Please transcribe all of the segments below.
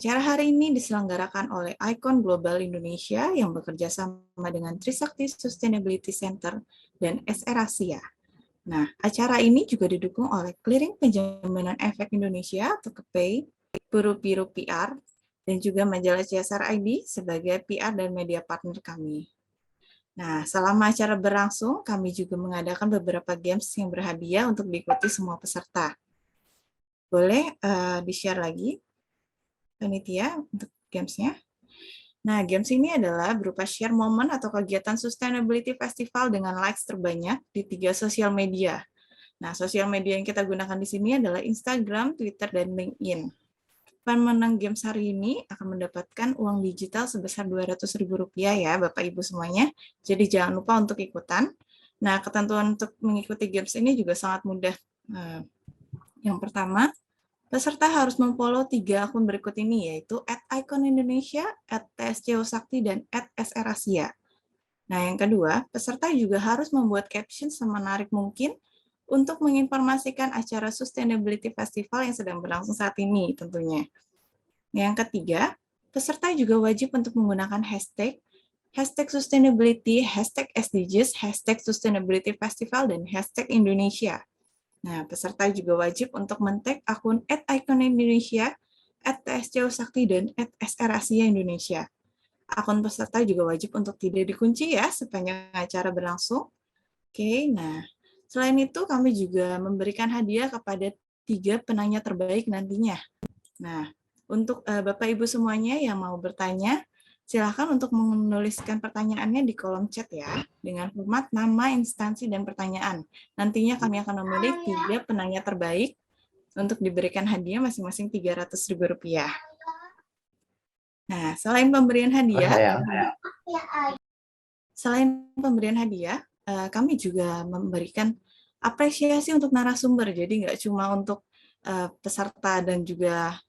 acara hari ini diselenggarakan oleh Icon Global Indonesia yang bekerja sama dengan Trisakti Sustainability Center dan SR Asia. Nah, acara ini juga didukung oleh Clearing Penjaminan Efek Indonesia atau KPI, Biru PR, dan juga majalah CSR ID sebagai PR dan media partner kami. Nah, selama acara berlangsung, kami juga mengadakan beberapa games yang berhadiah untuk diikuti semua peserta. Boleh di-share lagi, panitia, untuk gamesnya? Nah, games ini adalah berupa share momen atau kegiatan Sustainability Festival dengan likes terbanyak di 3 sosial media. Nah, sosial media yang kita gunakan di sini adalah Instagram, Twitter, dan LinkedIn. Pemenang games hari ini akan mendapatkan uang digital sebesar Rp200.000 ya, Bapak Ibu semuanya. Jadi jangan lupa untuk ikutan. Nah, ketentuan untuk mengikuti games ini juga sangat mudah. Yang pertama, peserta harus memfollow 3 akun berikut ini, yaitu @iconindonesia, @tscosakti, dan @srasia. Nah, yang kedua, peserta juga harus membuat caption semenarik mungkin untuk menginformasikan acara Sustainability Festival yang sedang berlangsung saat ini tentunya. Yang ketiga, peserta juga wajib untuk menggunakan hashtag #sustainability, #SDGs, #sustainability festival, dan #Indonesia. Nah, peserta juga wajib untuk men-tag akun @iconindonesia, @tscosakti, dan @srasia Indonesia. Akun peserta juga wajib untuk tidak dikunci ya sepanjang acara berlangsung. Oke, nah selain itu kami juga memberikan hadiah kepada 3 penanya terbaik nantinya. Nah, untuk Bapak Ibu semuanya yang mau bertanya, silakan untuk menuliskan pertanyaannya di kolom chat ya, dengan format nama, instansi, dan pertanyaan. Nantinya kami akan memilih 3 penanya terbaik untuk diberikan hadiah masing-masing Rp300.000. Nah, selain pemberian hadiah, kami juga memberikan apresiasi untuk narasumber. Jadi nggak cuma untuk peserta dan juga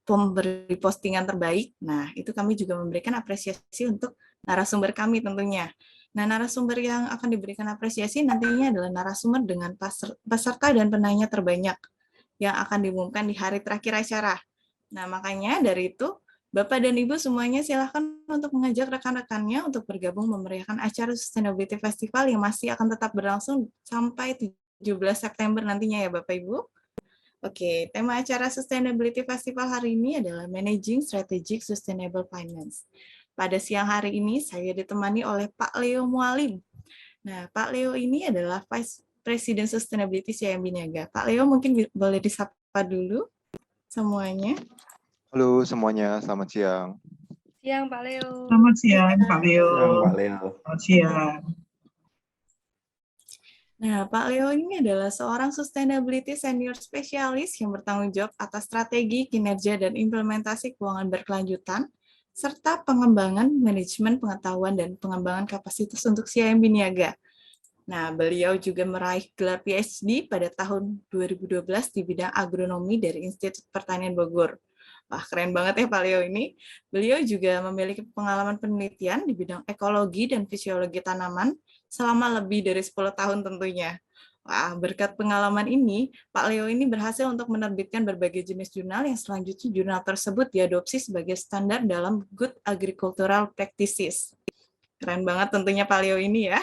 pemberi postingan terbaik. Nah, itu kami juga memberikan apresiasi untuk narasumber kami tentunya. Nah, narasumber yang akan diberikan apresiasi nantinya adalah narasumber dengan peserta dan penanya terbanyak yang akan diumumkan di hari terakhir acara. Nah, makanya dari itu, Bapak dan Ibu semuanya silakan untuk mengajak rekan-rekannya untuk bergabung memeriahkan acara Sustainability Festival yang masih akan tetap berlangsung sampai 17 September nantinya ya Bapak Ibu. Oke, tema acara Sustainability Festival hari ini adalah Managing Strategic Sustainable Finance. Pada siang hari ini saya ditemani oleh Pak Leo Mualim. Nah, Pak Leo ini adalah Vice President Sustainability CIMB Niaga. Pak Leo mungkin boleh disapa dulu semuanya. Halo semuanya, selamat siang. Siang Pak Leo. Selamat siang Pak Leo. Pak Leo. Selamat siang. Nah, Pak Leo ini adalah seorang sustainability senior spesialis yang bertanggung jawab atas strategi, kinerja, dan implementasi keuangan berkelanjutan, serta pengembangan manajemen pengetahuan dan pengembangan kapasitas untuk CIMB Niaga. Nah, beliau juga meraih gelar PhD pada tahun 2012 di bidang agronomi dari Institut Pertanian Bogor. Wah, keren banget ya Pak Leo ini. Beliau juga memiliki pengalaman penelitian di bidang ekologi dan fisiologi tanaman selama lebih dari 10 tahun tentunya. Wah, berkat pengalaman ini, Pak Leo ini berhasil untuk menerbitkan berbagai jenis jurnal yang selanjutnya jurnal tersebut diadopsi sebagai standar dalam Good Agricultural Practices. Keren banget tentunya Pak Leo ini ya.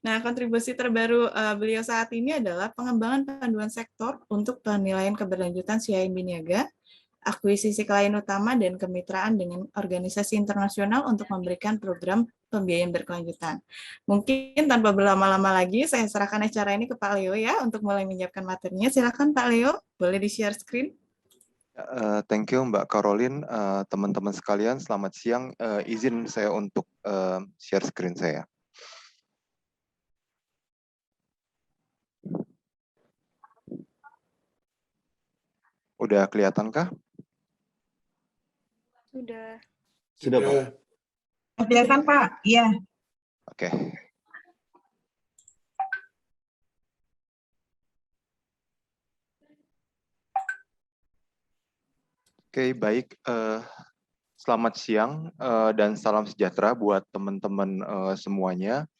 Nah, kontribusi terbaru beliau saat ini adalah pengembangan panduan sektor untuk penilaian keberlanjutan CIMB Niaga, akuisisi klien utama, dan kemitraan dengan organisasi internasional untuk memberikan program pembiayaan berkelanjutan. Mungkin tanpa berlama-lama lagi, saya serahkan acara ini ke Pak Leo ya, untuk mulai menyiapkan materinya. Silakan Pak Leo, boleh di-share screen. Thank you Mbak Caroline, teman-teman sekalian, selamat siang. Izin saya untuk share screen saya. Udah kelihatankah? Sudah. Sudah Pak? Kelihatan Pak? Iya. Oke. Oke, baik. Selamat siang dan salam sejahtera buat teman-teman semuanya.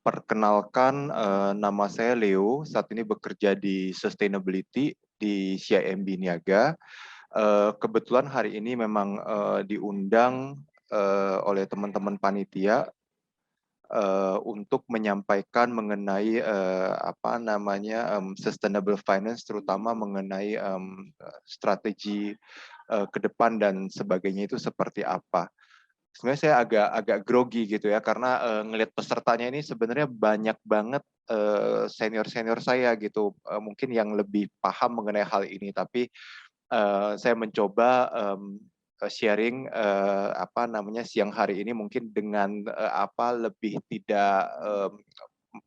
Perkenalkan, nama saya Leo, saat ini bekerja di Sustainability di CIMB Niaga. Kebetulan hari ini memang diundang oleh teman-teman panitia untuk menyampaikan mengenai apa namanya sustainable finance, terutama mengenai strategi ke depan dan sebagainya itu seperti apa. Sebenarnya saya agak grogi gitu ya, karena ngelihat pesertanya ini sebenarnya banyak banget senior-senior saya gitu, mungkin yang lebih paham mengenai hal ini, tapi saya mencoba sharing apa namanya siang hari ini mungkin dengan apa lebih tidak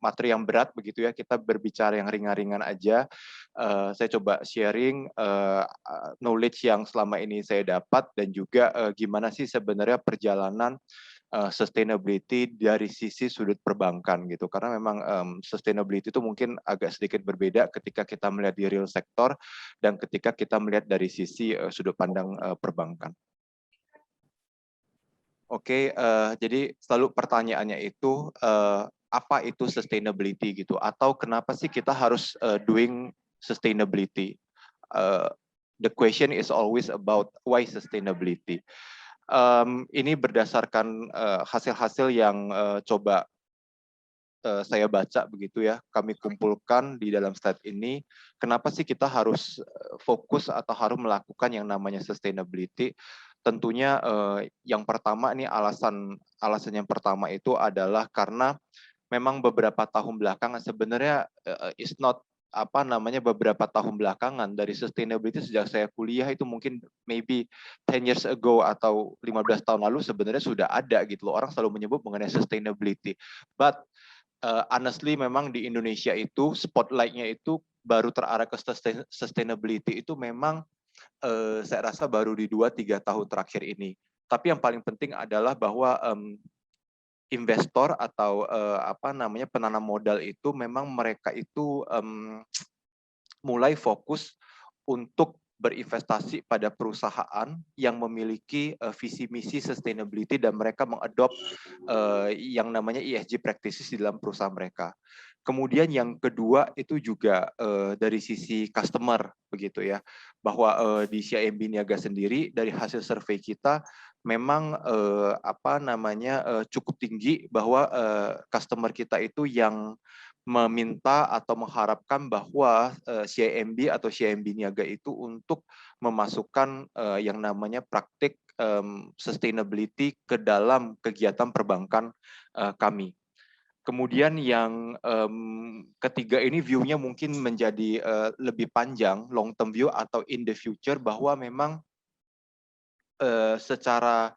materi yang berat begitu ya, kita berbicara yang ringan-ringan aja. Saya coba sharing knowledge yang selama ini saya dapat dan juga gimana sih sebenarnya perjalanan sustainability dari sisi sudut perbankan gitu, karena memang sustainability itu mungkin agak sedikit berbeda ketika kita melihat di real sektor dan ketika kita melihat dari sisi sudut pandang perbankan. Oke, jadi selalu pertanyaannya itu apa itu sustainability gitu, atau kenapa sih kita harus doing sustainability? The question is always about why sustainability. Ini berdasarkan hasil-hasil yang coba saya baca begitu ya, kami kumpulkan di dalam slide ini. Kenapa sih kita harus fokus atau harus melakukan yang namanya sustainability? Tentunya yang pertama ini alasan yang pertama itu adalah karena memang beberapa tahun belakangan sebenarnya is not apa namanya beberapa tahun belakangan dari sustainability sejak saya kuliah itu mungkin maybe 10 years ago atau 15 tahun lalu sebenarnya sudah ada gitu loh, orang selalu menyebut mengenai sustainability, but honestly memang di Indonesia itu spotlight-nya itu baru terarah ke sustainability itu memang saya rasa baru di 2-3 tahun terakhir ini. Tapi yang paling penting adalah bahwa investor atau apa namanya penanam modal itu memang mereka itu mulai fokus untuk berinvestasi pada perusahaan yang memiliki visi misi sustainability dan mereka mengadopt yang namanya ESG practices di dalam perusahaan mereka. Kemudian yang kedua itu juga dari sisi customer begitu ya, bahwa di CIMB Niaga sendiri dari hasil survei kita memang apa namanya cukup tinggi bahwa customer kita itu yang meminta atau mengharapkan bahwa CIMB atau CIMB Niaga itu untuk memasukkan yang namanya praktik sustainability ke dalam kegiatan perbankan kami. Kemudian yang ketiga ini view-nya mungkin menjadi lebih panjang, long term view atau in the future, bahwa memang secara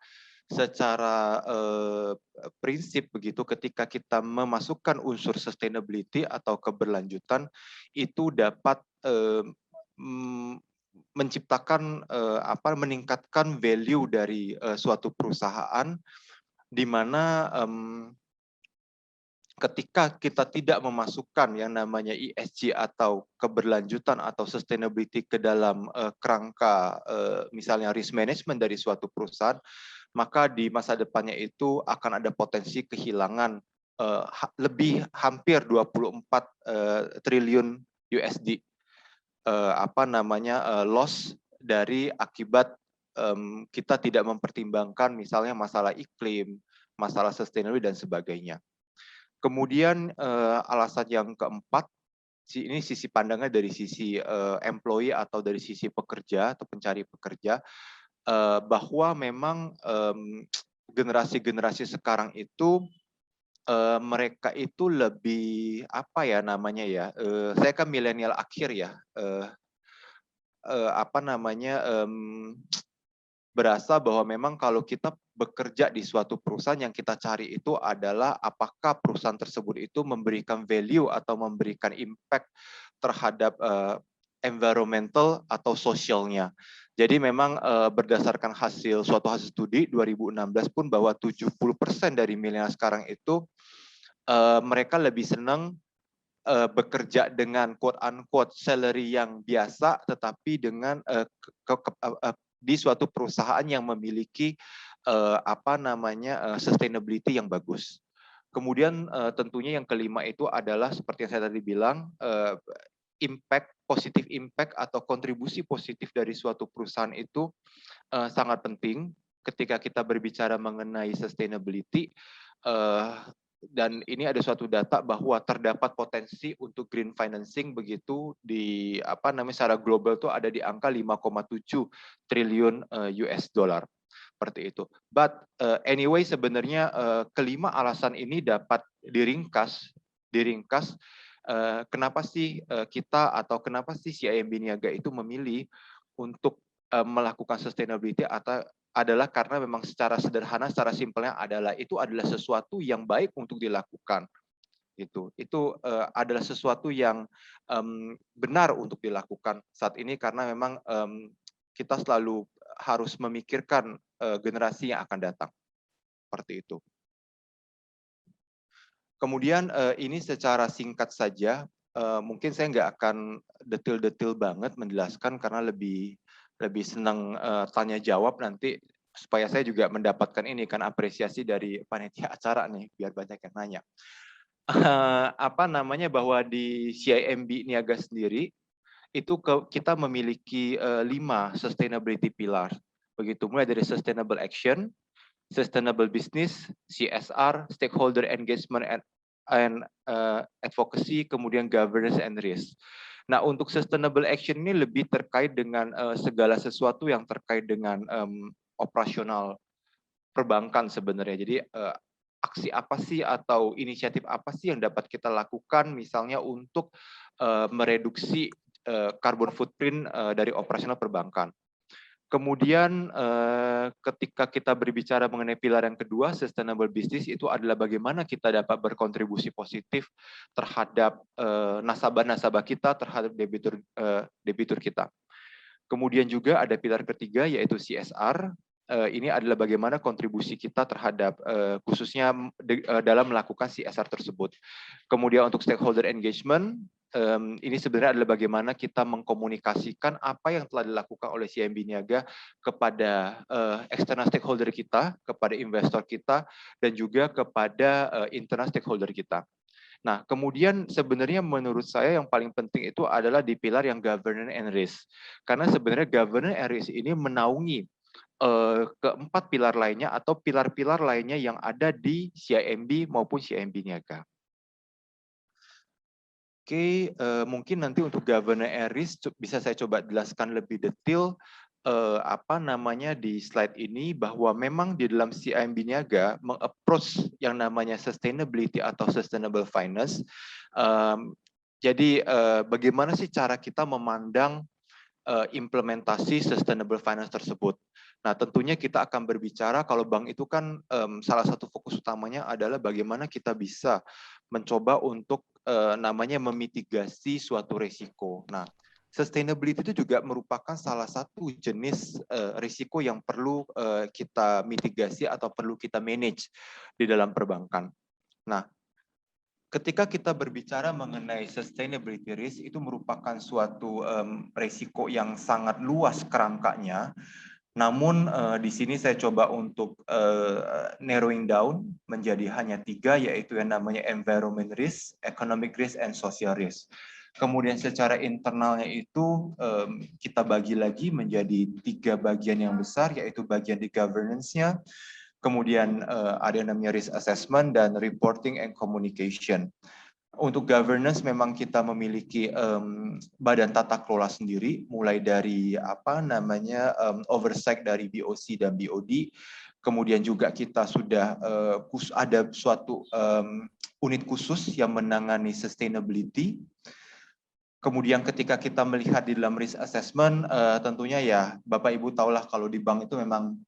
prinsip begitu ketika kita memasukkan unsur sustainability atau keberlanjutan itu dapat menciptakan apa meningkatkan value dari suatu perusahaan di mana ketika kita tidak memasukkan yang namanya ESG atau keberlanjutan atau sustainability ke dalam kerangka misalnya risk management dari suatu perusahaan, maka di masa depannya itu akan ada potensi kehilangan lebih hampir 24 triliun USD apa namanya loss dari akibat kita tidak mempertimbangkan misalnya masalah iklim, masalah sustainability dan sebagainya. Kemudian alasan yang keempat, ini sisi pandangnya dari sisi employee atau dari sisi pekerja atau pencari pekerja, bahwa memang generasi-generasi sekarang itu mereka itu lebih apa ya namanya ya, saya kan milenial akhir ya, apa namanya berasa bahwa memang kalau kita bekerja di suatu perusahaan yang kita cari itu adalah apakah perusahaan tersebut itu memberikan value atau memberikan impact terhadap environmental atau sosialnya. Jadi memang berdasarkan suatu hasil studi 2016 pun bahwa 70% dari milenial sekarang itu mereka lebih senang bekerja dengan quote-unquote salary yang biasa tetapi dengan di suatu perusahaan yang memiliki apa namanya sustainability yang bagus. Kemudian tentunya yang kelima itu adalah seperti yang saya tadi bilang positif impact atau kontribusi positif dari suatu perusahaan itu sangat penting ketika kita berbicara mengenai sustainability. Dan ini ada suatu data bahwa terdapat potensi untuk green financing begitu di secara global tuh ada di angka 5,7 triliun US dollar seperti itu. But anyway sebenarnya kelima alasan ini dapat diringkas kenapa sih kita atau kenapa sih CIMB Niaga itu memilih untuk melakukan sustainability adalah karena memang secara sederhana, secara simpelnya itu adalah sesuatu yang baik untuk dilakukan. Itu adalah sesuatu yang benar untuk dilakukan saat ini karena memang kita selalu harus memikirkan generasi yang akan datang. Seperti itu. Kemudian ini secara singkat saja, mungkin saya nggak akan detail-detail banget menjelaskan karena lebih senang tanya jawab nanti supaya saya juga mendapatkan ini kan apresiasi dari panitia acara nih biar banyak yang nanya. Bahwa di CIMB Niaga sendiri itu kita memiliki 5 sustainability pillars begitu, mulai dari sustainable action, sustainable business, CSR, stakeholder engagement and advocacy, kemudian governance and risk. Nah, untuk sustainable action ini lebih terkait dengan segala sesuatu yang terkait dengan operasional perbankan sebenarnya. Jadi aksi apa sih atau inisiatif apa sih yang dapat kita lakukan misalnya untuk mereduksi carbon footprint dari operasional perbankan. Kemudian ketika kita berbicara mengenai pilar yang kedua, sustainable business, itu adalah bagaimana kita dapat berkontribusi positif terhadap nasabah-nasabah kita, terhadap debitur kita. Kemudian juga ada pilar ketiga yaitu CSR. Ini adalah bagaimana kontribusi kita terhadap khususnya dalam melakukan CSR tersebut. Kemudian untuk stakeholder engagement, ini sebenarnya adalah bagaimana kita mengkomunikasikan apa yang telah dilakukan oleh CIMB Niaga kepada external stakeholder kita, kepada investor kita, dan juga kepada internal stakeholder kita. Nah, kemudian sebenarnya menurut saya yang paling penting itu adalah di pilar yang governance and risk. Karena sebenarnya governance and risk ini menaungi keempat pilar lainnya atau pilar-pilar lainnya yang ada di CIMB maupun CIMB Niaga. Oke, mungkin nanti untuk governance and risk bisa saya coba jelaskan lebih detail di slide ini bahwa memang di dalam CIMB Niaga mengapproach yang namanya sustainability atau sustainable finance. Jadi bagaimana sih cara kita memandang implementasi sustainable finance tersebut? Nah, tentunya kita akan berbicara kalau bank itu kan salah satu fokus utamanya adalah bagaimana kita bisa mencoba untuk memitigasi suatu risiko. Nah, sustainability itu juga merupakan salah satu jenis risiko yang perlu kita mitigasi atau perlu kita manage di dalam perbankan. Nah, ketika kita berbicara mengenai sustainability risk itu merupakan suatu risiko yang sangat luas kerangkanya. Namun di sini saya coba untuk narrowing down menjadi hanya 3, yaitu yang namanya environment risk, economic risk, and social risk. Kemudian secara internalnya itu kita bagi lagi menjadi 3 bagian yang besar, yaitu bagian di governance-nya, kemudian ada yang namanya risk assessment, dan reporting and communication. Untuk governance memang kita memiliki badan tata kelola sendiri, mulai dari oversight dari BOC dan BOD. Kemudian juga kita sudah ada suatu unit khusus yang menangani sustainability. Kemudian ketika kita melihat di dalam risk assessment, tentunya ya Bapak Ibu tahulah kalau di bank itu memang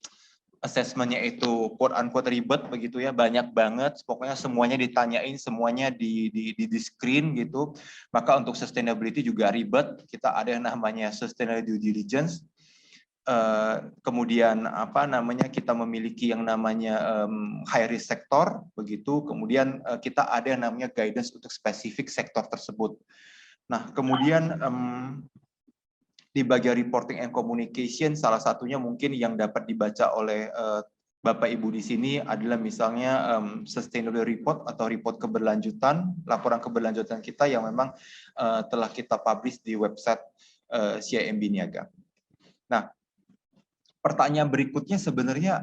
assessment-nya itu quote-unquote ribet begitu ya, banyak banget, pokoknya semuanya ditanyain, semuanya di screen gitu. Maka untuk sustainability juga ribet, kita ada yang namanya sustainable due diligence. Kemudian kita memiliki yang namanya high risk sector begitu. Kemudian kita ada yang namanya guidance untuk spesifik sektor tersebut. Nah, kemudian di bagian reporting and communication, salah satunya mungkin yang dapat dibaca oleh Bapak Ibu di sini adalah misalnya sustainable report atau report keberlanjutan, laporan keberlanjutan kita yang memang telah kita publish di website CIMB Niaga. Nah, pertanyaan berikutnya sebenarnya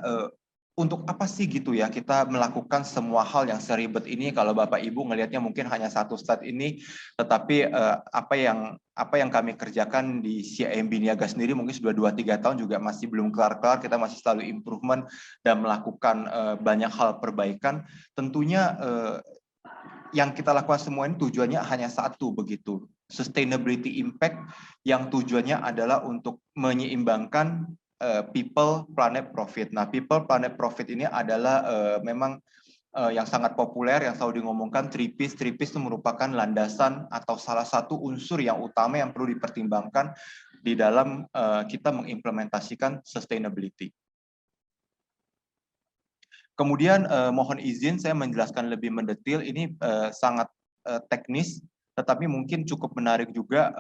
untuk apa sih gitu ya kita melakukan semua hal yang seribet ini kalau Bapak Ibu ngelihatnya mungkin hanya satu slide ini, tetapi apa yang kami kerjakan di CIMB Niaga sendiri mungkin sudah 2-3 tahun juga masih belum kelar-kelar, kita masih selalu improvement dan melakukan banyak hal perbaikan. Tentunya yang kita lakukan semua ini tujuannya hanya satu begitu, sustainability impact yang tujuannya adalah untuk menyeimbangkan people, planet, profit. Nah, people, planet, profit ini adalah memang yang sangat populer yang selalu ngomongkan 3Ps. 3Ps itu merupakan landasan atau salah satu unsur yang utama yang perlu dipertimbangkan di dalam kita mengimplementasikan sustainability. Kemudian mohon izin saya menjelaskan lebih mendetil, ini sangat teknis, tetapi mungkin cukup menarik juga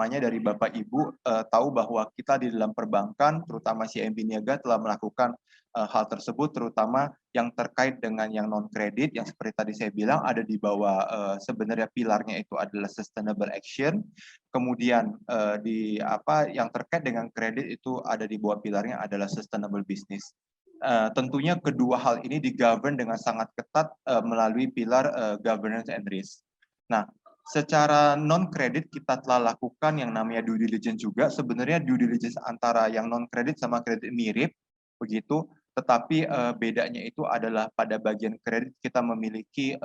dari Bapak Ibu tahu bahwa kita di dalam perbankan, terutama CIMB Niaga telah melakukan hal tersebut, terutama yang terkait dengan yang non kredit, yang seperti tadi saya bilang ada di bawah sebenarnya pilarnya itu adalah sustainable action. Kemudian yang terkait dengan kredit itu ada di bawah pilarnya adalah sustainable business. Tentunya kedua hal ini digovern dengan sangat ketat melalui pilar governance and risk. Nah, secara non-kredit kita telah lakukan yang namanya due diligence juga. Sebenarnya due diligence antara yang non-kredit sama kredit mirip, begitu. Tetapi bedanya itu adalah pada bagian kredit kita memiliki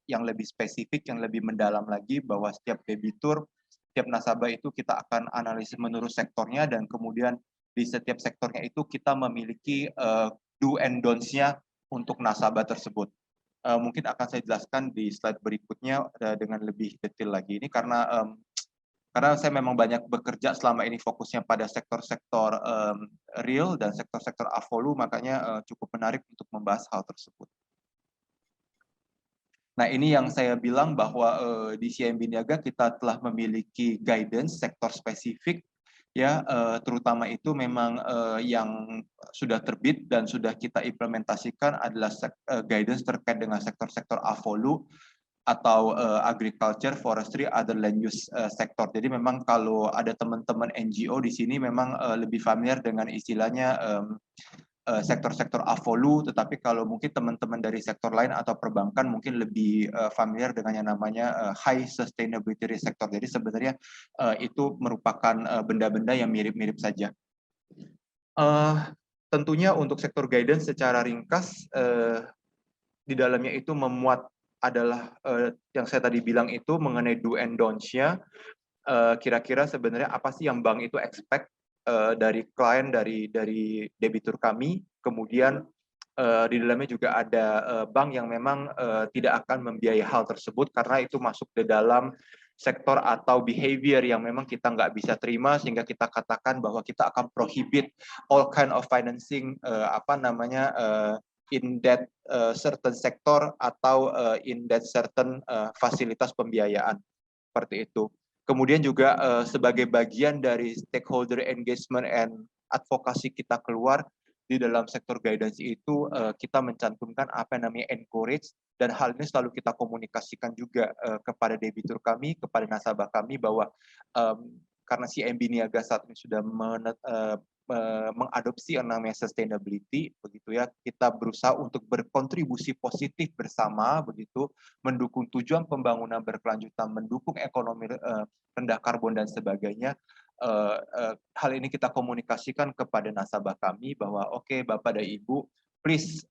yang lebih spesifik, yang lebih mendalam lagi bahwa setiap debitur, setiap nasabah itu kita akan analisis menurut sektornya dan kemudian di setiap sektornya itu kita memiliki do and don'ts-nya untuk nasabah tersebut. Mungkin akan saya jelaskan di slide berikutnya dengan lebih detail lagi. Ini karena saya memang banyak bekerja selama ini fokusnya pada sektor-sektor real dan sektor-sektor avolu, makanya cukup menarik untuk membahas hal tersebut. Nah, ini yang saya bilang bahwa di CIMB Niaga kita telah memiliki guidance sektor spesifik, ya terutama itu memang yang sudah terbit dan sudah kita implementasikan adalah guidance terkait dengan sektor-sektor avolu atau agriculture, forestry, other land use sektor. Jadi memang kalau ada teman-teman NGO di sini memang lebih familiar dengan istilahnya sektor-sektor avolu, tetapi kalau mungkin teman-teman dari sektor lain atau perbankan mungkin lebih familiar dengan yang namanya high sustainability risk sector. Jadi sebenarnya itu merupakan benda-benda yang mirip-mirip saja. Tentunya untuk sektor guidance secara ringkas, di dalamnya itu memuat adalah yang saya tadi bilang itu mengenai do and don'ts-nya. Kira-kira sebenarnya apa sih yang bank itu expect dari klien, dari debitur kami, kemudian di dalamnya juga ada bank yang memang tidak akan membiayai hal tersebut karena itu masuk ke dalam sektor atau behavior yang memang kita nggak bisa terima, sehingga kita katakan bahwa kita akan prohibit all kind of financing in that certain sector atau in that certain fasilitas pembiayaan seperti itu. Kemudian juga sebagai bagian dari stakeholder engagement and advokasi kita keluar di dalam sektor guidance itu kita mencantumkan apa yang namanya encourage, dan hal ini selalu kita komunikasikan juga kepada debitur kami, kepada nasabah kami bahwa karena CIMB Niaga saat ini sudah mengadopsi yang namanya sustainability, begitu ya, kita berusaha untuk berkontribusi positif bersama, begitu, mendukung tujuan pembangunan berkelanjutan, mendukung ekonomi rendah karbon dan sebagainya. Hal ini kita komunikasikan kepada nasabah kami bahwa oke, Bapak dan Ibu, please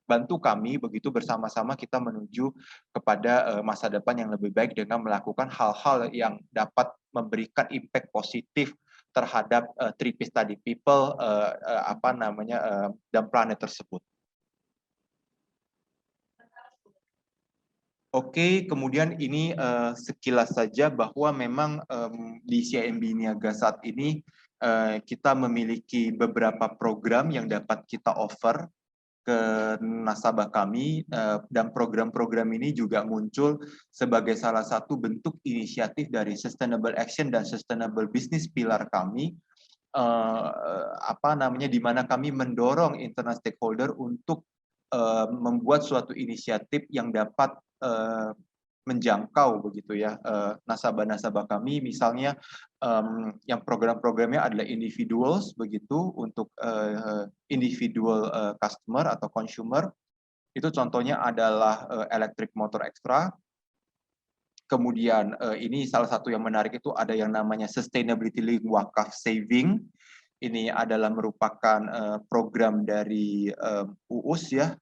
bantu kami, begitu, bersama-sama kita menuju kepada masa depan yang lebih baik dengan melakukan hal-hal yang dapat memberikan impact positif terhadap 3Ps tadi, people, dan planet tersebut. Oke, kemudian ini sekilas saja bahwa memang di CIMB Niaga saat ini kita memiliki beberapa program yang dapat kita offer ke nasabah kami, dan program-program ini juga muncul sebagai salah satu bentuk inisiatif dari Sustainable Action dan Sustainable Business Pillar kami. di mana kami mendorong internal stakeholder untuk membuat suatu inisiatif yang dapat menjangkau begitu ya nasabah-nasabah kami, misalnya yang program-programnya adalah individuals begitu, untuk individual customer atau consumer. Itu contohnya adalah electric motor extra. Kemudian ini salah satu yang menarik itu ada yang namanya Sustainability Link Wakaf Saving. Ini adalah merupakan program dari UUS ya,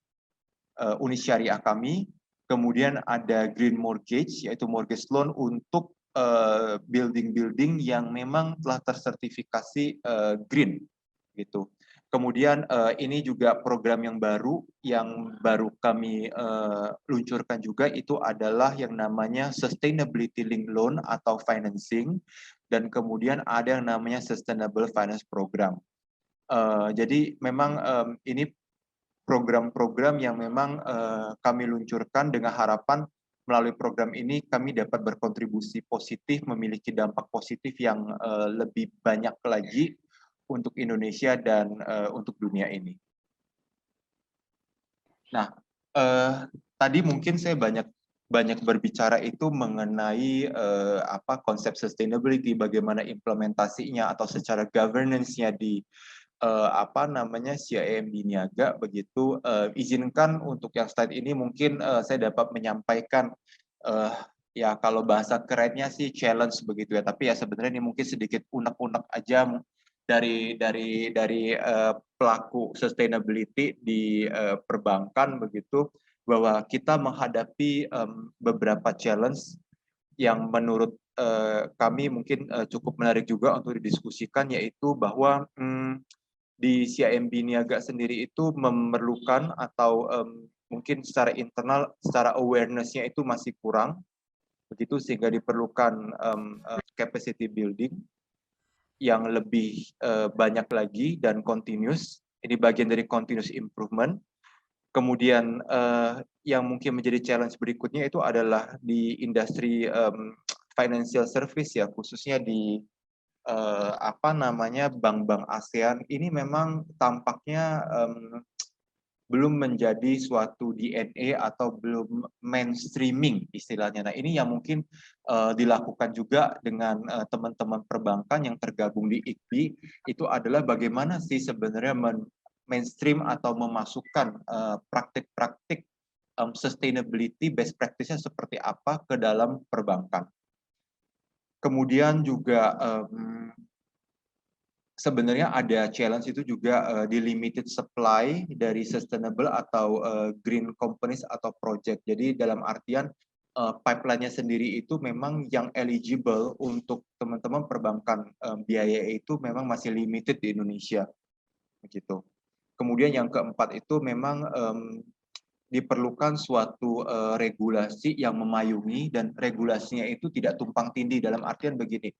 Uni Syariah kami. Kemudian ada Green Mortgage, yaitu mortgage loan untuk building-building yang memang telah tersertifikasi green gitu. Kemudian ini juga program yang baru kami luncurkan juga, itu adalah yang namanya Sustainability Link Loan atau financing, dan kemudian ada yang namanya Sustainable Finance Program. Jadi memang ini program-program yang memang kami luncurkan dengan harapan melalui program ini kami dapat berkontribusi positif, memiliki dampak positif yang lebih banyak lagi untuk Indonesia dan untuk dunia ini. Nah, tadi mungkin saya banyak berbicara itu mengenai konsep sustainability, bagaimana implementasinya atau secara governance-nya di CIMB Niaga begitu. Izinkan untuk yang slide ini mungkin saya dapat menyampaikan ya kalau bahasa kerennya sih challenge begitu ya, tapi ya sebenarnya ini mungkin sedikit unek-unek aja dari pelaku sustainability di perbankan begitu, bahwa kita menghadapi beberapa challenge yang menurut kami mungkin cukup menarik juga untuk didiskusikan, yaitu bahwa di CIMB Niaga sendiri itu memerlukan atau mungkin secara internal, secara awareness-nya itu masih kurang begitu, sehingga diperlukan capacity building yang lebih banyak lagi dan continuous. Ini bagian dari continuous improvement. Kemudian yang mungkin menjadi challenge berikutnya itu adalah di industri financial service ya, khususnya di bank-bank ASEAN. Ini memang tampaknya belum menjadi suatu DNA atau belum mainstreaming istilahnya. Nah, ini yang mungkin dilakukan juga dengan teman-teman perbankan yang tergabung di IKBI, itu adalah bagaimana sih sebenarnya mainstream atau memasukkan praktik-praktik sustainability best practice-nya seperti apa ke dalam perbankan. Kemudian juga sebenarnya ada challenge itu juga di limited supply dari sustainable atau green companies atau project. Jadi dalam artian pipeline-nya sendiri itu memang yang eligible untuk teman-teman perbankan biaya itu memang masih limited di Indonesia. Begitu. Kemudian yang keempat itu memang diperlukan suatu regulasi yang memayungi, dan regulasinya itu tidak tumpang tindih dalam artian begini.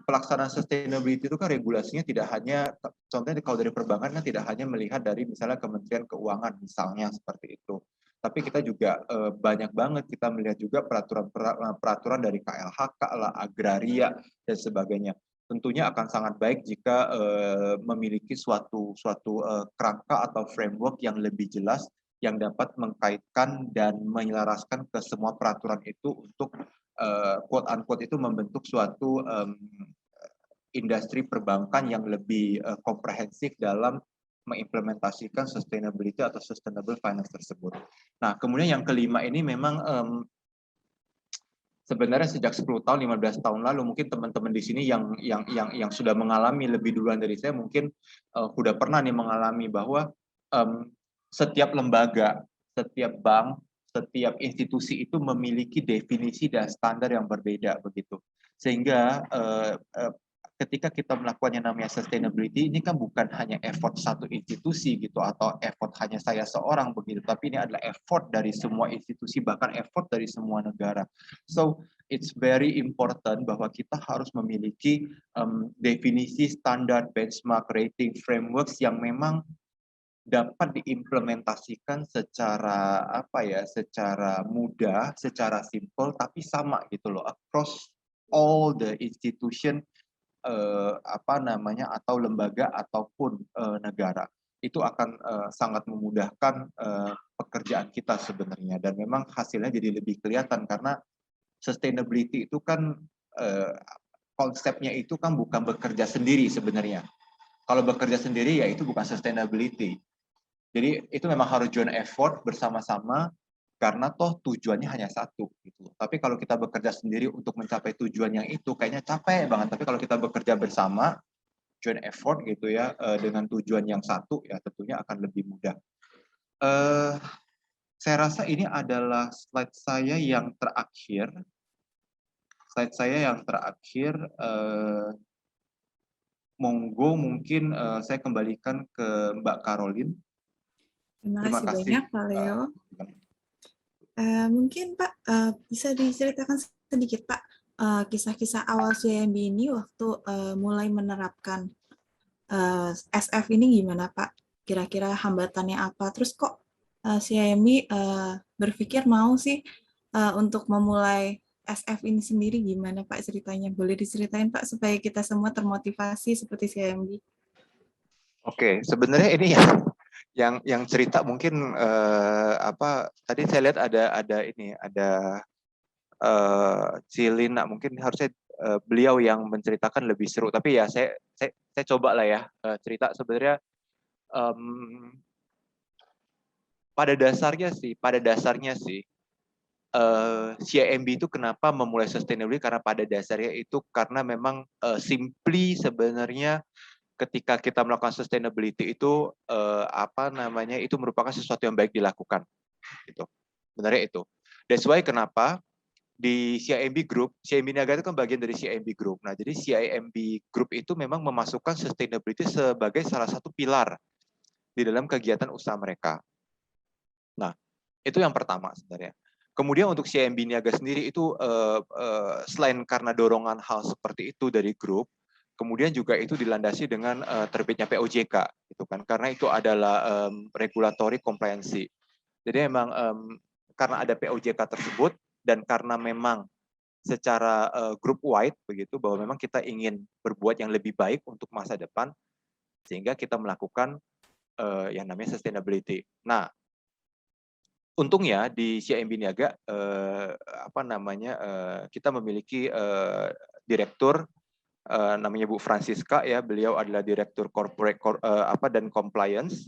Pelaksanaan sustainability itu kan regulasinya tidak hanya, contohnya kalau dari perbankan kan tidak hanya melihat dari misalnya Kementerian Keuangan misalnya seperti itu, tapi kita juga banyak banget kita melihat juga peraturan dari KLHK lah, agraria dan sebagainya. Tentunya akan sangat baik jika memiliki suatu kerangka atau framework yang lebih jelas yang dapat mengkaitkan dan menyelaraskan ke semua peraturan itu untuk quote unquote itu membentuk suatu industri perbankan yang lebih komprehensif dalam mengimplementasikan sustainability atau sustainable finance tersebut. Nah, kemudian yang kelima ini memang sebenarnya sejak 10 tahun, 15 tahun lalu mungkin teman-teman di sini yang sudah mengalami lebih duluan dari saya mungkin sudah pernah nih mengalami bahwa setiap lembaga, setiap bank, setiap institusi itu memiliki definisi dan standar yang berbeda begitu. Sehingga ketika kita melakukan yang namanya sustainability, ini kan bukan hanya effort satu institusi gitu atau effort hanya saya seorang begitu, tapi ini adalah effort dari semua institusi, bahkan effort dari semua negara. So it's very important bahwa kita harus memiliki definisi, standar, benchmark, rating, frameworks yang memang dapat diimplementasikan secara secara mudah, secara simple, tapi sama gitu loh across all the institution atau lembaga ataupun negara. Itu akan sangat memudahkan pekerjaan kita sebenarnya, dan memang hasilnya jadi lebih kelihatan karena sustainability itu kan konsepnya itu kan bukan bekerja sendiri sebenarnya. Kalau bekerja sendiri ya itu bukan sustainability. Jadi itu memang harus joint effort bersama-sama karena toh tujuannya hanya satu gitu. Tapi kalau kita bekerja sendiri untuk mencapai tujuan yang itu kayaknya capek banget. Tapi kalau kita bekerja bersama, joint effort gitu ya, dengan tujuan yang satu ya tentunya akan lebih mudah. Saya rasa ini adalah slide saya yang terakhir. Monggo mungkin saya kembalikan ke Mbak Caroline. Terima Terima kasih kasih. banyak, Pak Leo. Mungkin Pak bisa diceritakan sedikit Pak kisah-kisah awal CIMB ini waktu mulai menerapkan SF ini gimana Pak? Kira-kira hambatannya apa? Terus kok CIMB berpikir mau sih untuk memulai SF ini sendiri, gimana Pak ceritanya? Boleh diceritain Pak supaya kita semua termotivasi seperti CIMB? Oke, sebenarnya ini yang cerita mungkin tadi saya lihat ada Cilina, mungkin harusnya beliau yang menceritakan lebih seru, tapi ya saya coba lah ya cerita. Sebenarnya pada dasarnya sih CIMB itu kenapa memulai sustainability, karena pada dasarnya itu karena memang simply sebenarnya ketika kita melakukan sustainability itu itu merupakan sesuatu yang baik dilakukan gitu. Sebenarnya itu. That's why kenapa di CIMB Group, CIMB Niaga itu kan bagian dari CIMB Group. Nah, jadi CIMB Group itu memang memasukkan sustainability sebagai salah satu pilar di dalam kegiatan usaha mereka. Nah, itu yang pertama sebenarnya. Kemudian untuk CIMB Niaga sendiri itu selain karena dorongan hal seperti itu dari grup, kemudian juga itu dilandasi dengan terbitnya POJK, gitu kan? Karena itu adalah regulatory compliance. Jadi memang karena ada POJK tersebut dan karena memang secara group wide begitu bahwa memang kita ingin berbuat yang lebih baik untuk masa depan, sehingga kita melakukan yang namanya sustainability. Nah, untungnya di CIMB Niaga kita memiliki direktur namanya Bu Francisca ya, beliau adalah direktur corporate dan compliance.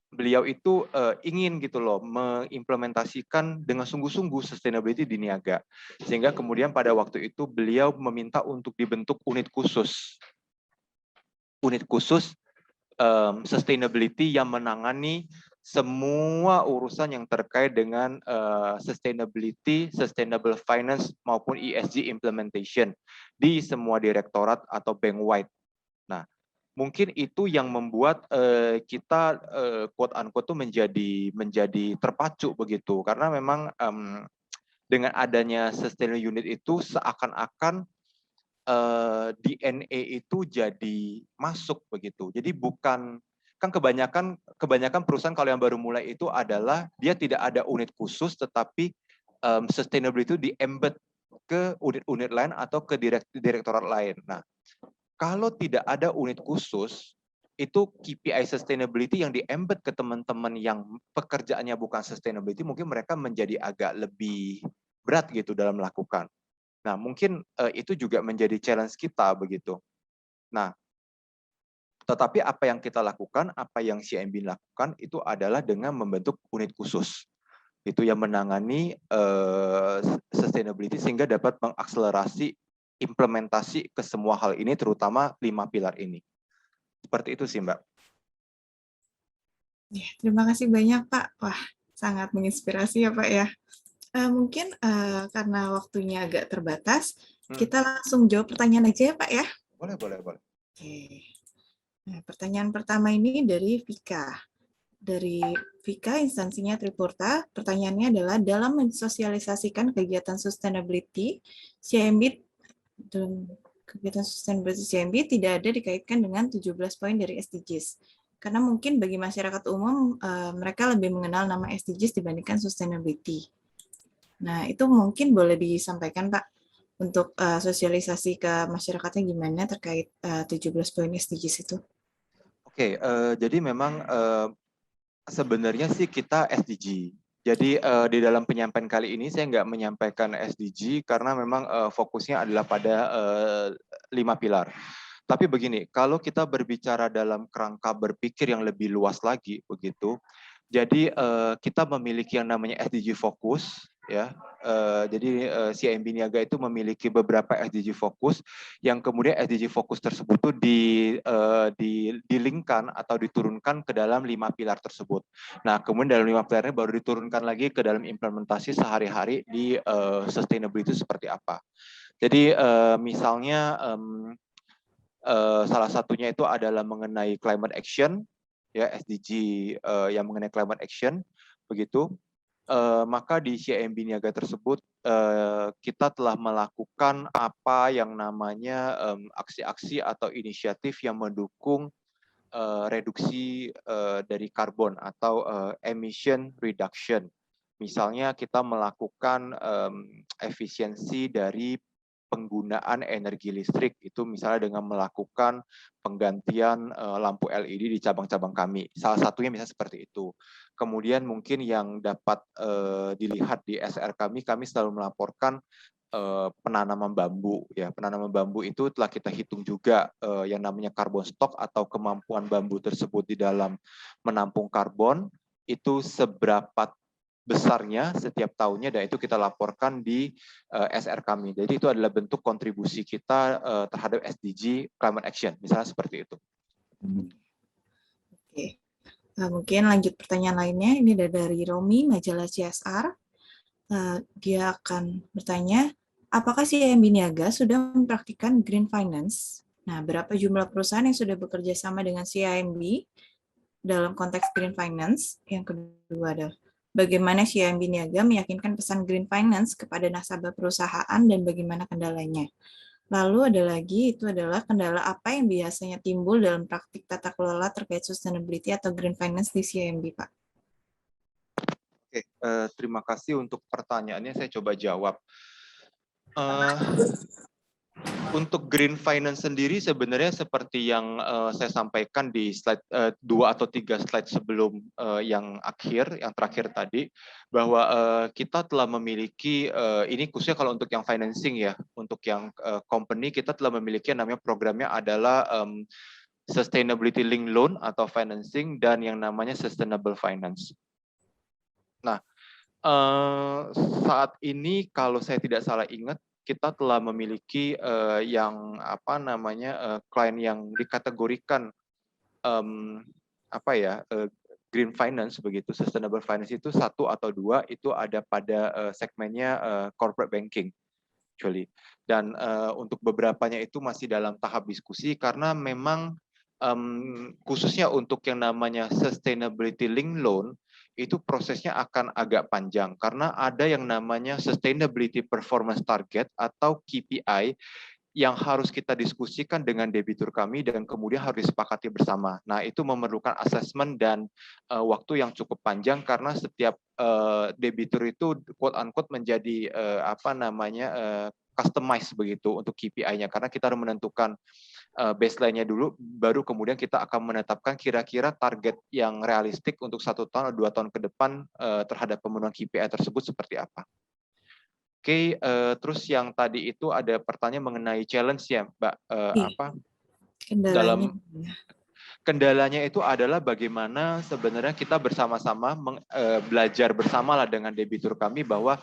Beliau itu ingin gitu loh mengimplementasikan dengan sungguh-sungguh sustainability di Niaga, sehingga kemudian pada waktu itu beliau meminta untuk dibentuk unit khusus sustainability yang menangani semua urusan yang terkait dengan sustainability, sustainable finance maupun ESG implementation di semua direktorat atau bank wide. Nah, mungkin itu yang membuat kita quote unquote tuh menjadi terpacu begitu, karena memang dengan adanya sustainable unit itu seakan-akan DNA itu jadi masuk begitu. Jadi bukan, kan kebanyakan perusahaan kalau yang baru mulai itu adalah dia tidak ada unit khusus, tetapi sustainability itu di-embed ke unit-unit lain atau ke direktorat lain. Nah, kalau tidak ada unit khusus, itu KPI sustainability yang di-embed ke teman-teman yang pekerjaannya bukan sustainability, mungkin mereka menjadi agak lebih berat gitu dalam melakukan. Nah, mungkin itu juga menjadi challenge kita begitu. Nah, tetapi apa yang kita lakukan, apa yang CIMB lakukan itu adalah dengan membentuk unit khusus. Itu yang menangani sustainability sehingga dapat mengakselerasi implementasi ke semua hal ini, terutama 5 pilar ini. Seperti itu sih, Mbak. Ya, terima kasih banyak Pak. Wah, sangat menginspirasi ya Pak ya. Mungkin karena waktunya agak terbatas, kita langsung jawab pertanyaan aja ya Pak ya. Boleh. Oke. Nah, pertanyaan pertama ini dari Vika. Dari Vika, instansinya Tripurta. Pertanyaannya adalah, dalam mensosialisasikan kegiatan sustainability, kegiatan sustainability CIMB tidak ada dikaitkan dengan 17 poin dari SDGs. Karena mungkin bagi masyarakat umum, mereka lebih mengenal nama SDGs dibandingkan sustainability. Nah, itu mungkin boleh disampaikan, Pak. untuk sosialisasi ke masyarakatnya gimana terkait 17 poin SDGs itu? Oke, jadi memang sebenarnya sih kita SDG. Jadi di dalam penyampaian kali ini saya nggak menyampaikan SDG karena memang fokusnya adalah pada 5 pilar. Tapi begini, kalau kita berbicara dalam kerangka berpikir yang lebih luas lagi, begitu. Jadi kita memiliki yang namanya SDG fokus, ya. Jadi CIMB Niaga itu memiliki beberapa SDG fokus, yang kemudian SDG fokus tersebut tuh dilingkan atau diturunkan ke dalam 5 pilar tersebut. Nah, kemudian dalam 5 pilar ini baru diturunkan lagi ke dalam implementasi sehari-hari di sustainability seperti apa. Jadi misalnya salah satunya itu adalah mengenai climate action, ya SDG yang mengenai climate action, begitu. Maka di CIMB Niaga tersebut kita telah melakukan apa yang namanya aksi-aksi atau inisiatif yang mendukung reduksi dari karbon atau emission reduction. Misalnya kita melakukan efisiensi dari penggunaan energi listrik, itu misalnya dengan melakukan penggantian lampu LED di cabang-cabang kami. Salah satunya misalnya seperti itu. Kemudian mungkin yang dapat dilihat di SR kami selalu melaporkan penanaman bambu. Ya, penanaman bambu itu telah kita hitung juga yang namanya carbon stock atau kemampuan bambu tersebut di dalam menampung karbon itu seberapa besarnya setiap tahunnya, dan itu kita laporkan di SR kami. Jadi itu adalah bentuk kontribusi kita terhadap SDG climate action, misalnya seperti itu. Oke. Mungkin lanjut pertanyaan lainnya, ini dari Romi, majalah CSR. Dia akan bertanya, apakah CIMB Niaga sudah mempraktikkan green finance? Nah, berapa jumlah perusahaan yang sudah bekerja sama dengan CIMB dalam konteks green finance? Yang kedua adalah, bagaimana CIMB Niaga meyakinkan pesan green finance kepada nasabah perusahaan dan bagaimana kendalanya? Lalu ada lagi, itu adalah kendala apa yang biasanya timbul dalam praktik tata kelola terkait sustainability atau green finance di CIMB, Pak? Oke, terima kasih untuk pertanyaannya, saya coba jawab. Untuk green finance sendiri sebenarnya seperti yang saya sampaikan di slide 2 atau 3 slide sebelum yang terakhir tadi, bahwa kita telah memiliki ini khususnya kalau untuk yang financing ya, untuk yang company kita telah memiliki yang namanya programnya adalah sustainability linked loan atau financing dan yang namanya sustainable finance. Nah, saat ini kalau saya tidak salah ingat, kita telah memiliki yang apa namanya klien yang dikategorikan green finance begitu, sustainable finance itu 1 atau 2 itu ada pada segmennya corporate banking actually. Dan untuk beberapanya itu masih dalam tahap diskusi karena memang khususnya untuk yang namanya sustainability linked loan itu prosesnya akan agak panjang karena ada yang namanya sustainability performance target atau KPI yang harus kita diskusikan dengan debitur kami dan kemudian harus disepakati bersama. Nah, itu memerlukan assessment dan waktu yang cukup panjang karena setiap debitur itu quote unquote menjadi customized begitu untuk KPI-nya karena kita harus menentukan baseline-nya dulu, baru kemudian kita akan menetapkan kira-kira target yang realistik untuk 1 tahun atau 2 tahun ke depan terhadap pemenuhan KPI tersebut seperti apa. Oke, terus yang tadi itu ada pertanyaan mengenai challenge ya, Mbak. Kendalanya itu adalah bagaimana sebenarnya kita bersama-sama belajar bersama lah dengan debitur kami bahwa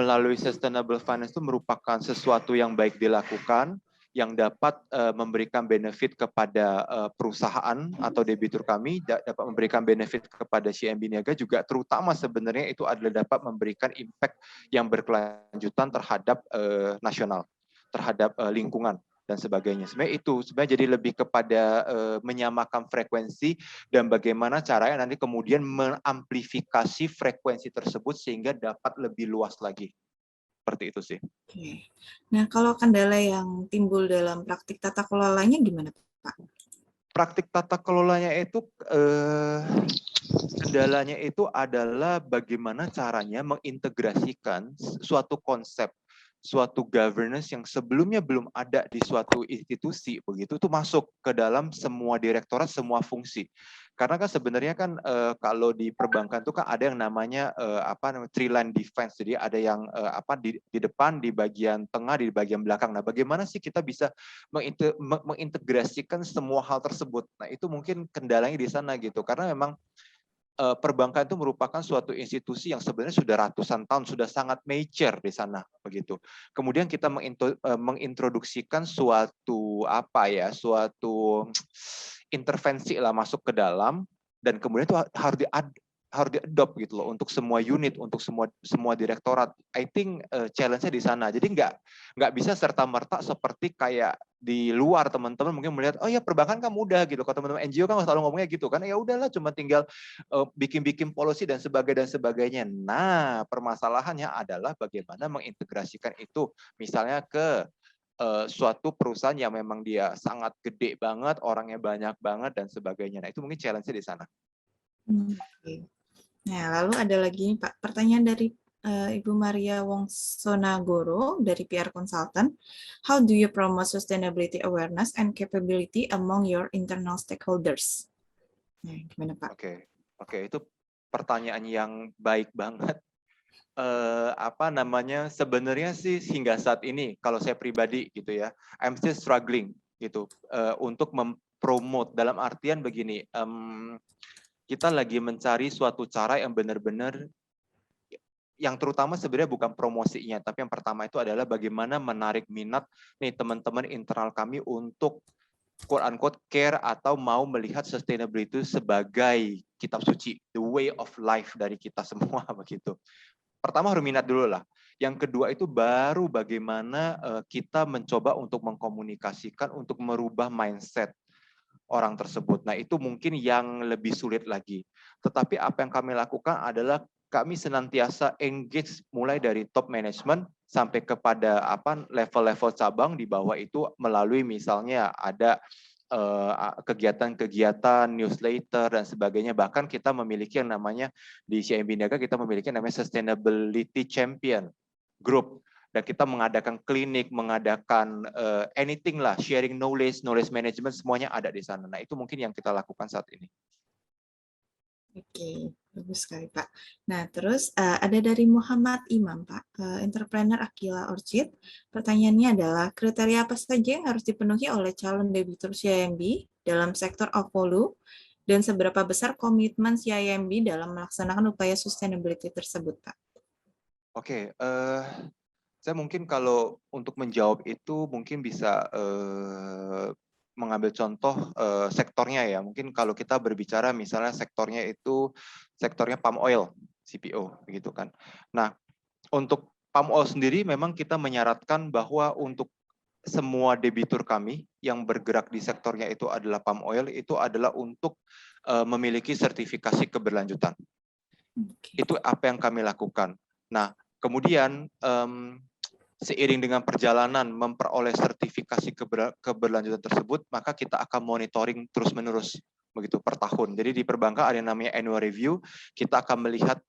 melalui sustainable finance itu merupakan sesuatu yang baik dilakukan, yang dapat memberikan benefit kepada perusahaan atau debitur kami, dapat memberikan benefit kepada CIMB Niaga juga, terutama sebenarnya itu adalah dapat memberikan impact yang berkelanjutan terhadap nasional, terhadap lingkungan dan sebagainya. Sebenarnya itu jadi lebih kepada menyamakan frekuensi dan bagaimana caranya nanti kemudian mengamplifikasi frekuensi tersebut sehingga dapat lebih luas lagi. Seperti itu sih. Oke. Nah, kalau kendala yang timbul dalam praktik tata kelolanya gimana, Pak? Praktik tata kelolanya itu kendalanya itu adalah bagaimana caranya mengintegrasikan suatu konsep suatu governance yang sebelumnya belum ada di suatu institusi begitu tuh masuk ke dalam semua direktorat, semua fungsi. Karena kan sebenarnya kan kalau di perbankan tuh kan ada yang namanya three line defense. Jadi ada yang di depan, di bagian tengah, di bagian belakang. Nah, bagaimana sih kita bisa mengintegrasikan semua hal tersebut? Nah, itu mungkin kendalanya di sana gitu. Karena memang perbankan itu merupakan suatu institusi yang sebenarnya sudah ratusan tahun, sudah sangat mature di sana begitu. Kemudian kita mengintroduksikan suatu suatu intervensi lah masuk ke dalam, dan kemudian itu harus diadopt gitu loh untuk semua unit, untuk semua direktorat. I think challenge-nya di sana. Jadi nggak bisa serta merta seperti kayak di luar teman-teman mungkin melihat, oh ya perbankan kan mudah gitu. Kalau teman-teman NGO kan selalu ngomongnya gitu kan, ya udahlah cuma tinggal bikin policy dan sebagainya. Nah, permasalahannya adalah bagaimana mengintegrasikan itu misalnya ke suatu perusahaan yang memang dia sangat gede banget, orangnya banyak banget dan sebagainya. Nah, itu mungkin challenge-nya di sana. Oke. Nah, lalu ada lagi nih, Pak, pertanyaan dari Ibu Maria Wongsonagoro dari PR Consultant. How do you promote sustainability awareness and capability among your internal stakeholders? Nah, gimana, Pak? Oke, itu pertanyaan yang baik banget. Sebenarnya sih hingga saat ini kalau saya pribadi gitu ya, I'm still struggling gitu untuk mempromote, dalam artian begini, kita lagi mencari suatu cara yang benar-benar, yang terutama sebenarnya bukan promosinya, tapi yang pertama itu adalah bagaimana menarik minat nih teman-teman internal kami untuk quote unquote care atau mau melihat sustainability sebagai kitab suci, the way of life dari kita semua begitu. Pertama harus minat dulu lah. Yang kedua itu baru bagaimana kita mencoba untuk mengkomunikasikan, untuk merubah mindset orang tersebut. Nah, itu mungkin yang lebih sulit lagi. Tetapi apa yang kami lakukan adalah kami senantiasa engage mulai dari top management sampai kepada level-level cabang di bawah itu melalui misalnya ada kegiatan-kegiatan, newsletter dan sebagainya. Bahkan kita memiliki yang namanya di CIMB Niaga, kita memiliki yang namanya Sustainability Champion Group. Dan kita mengadakan klinik, mengadakan anything lah, sharing knowledge management, semuanya ada di sana. Nah, itu mungkin yang kita lakukan saat ini. Oke, bagus sekali, Pak. Nah, terus ada dari Muhammad Imam, Pak, entrepreneur Aquila Orchid. Pertanyaannya adalah, kriteria apa saja yang harus dipenuhi oleh calon debitur CIMB dalam sektor of value, dan seberapa besar komitmen CIMB dalam melaksanakan upaya sustainability tersebut, Pak? Oke, saya mungkin kalau untuk menjawab itu mungkin bisa mengambil contoh sektornya ya. Mungkin kalau kita berbicara misalnya sektornya palm oil, CPO begitu kan. Nah, untuk palm oil sendiri memang kita menyaratkan bahwa untuk semua debitur kami yang bergerak di sektornya itu adalah palm oil, itu adalah untuk memiliki sertifikasi keberlanjutan. Itu apa yang kami lakukan. Nah, kemudian seiring dengan perjalanan memperoleh sertifikasi keberlanjutan tersebut, maka kita akan monitoring terus-menerus begitu per tahun. Jadi di perbankan ada yang namanya annual review, kita akan melihat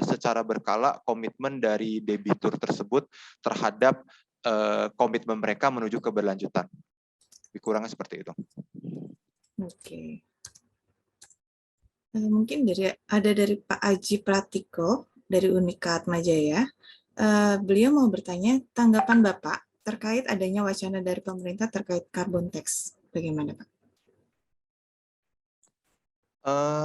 secara berkala komitmen dari debitur tersebut terhadap komitmen mereka menuju keberlanjutan. Lebih kurangnya seperti itu. Oke. Mungkin ada dari Pak Aji Pratiko dari Unika Atmajaya. Beliau mau bertanya tanggapan Bapak terkait adanya wacana dari pemerintah terkait carbon tax. Bagaimana, Pak?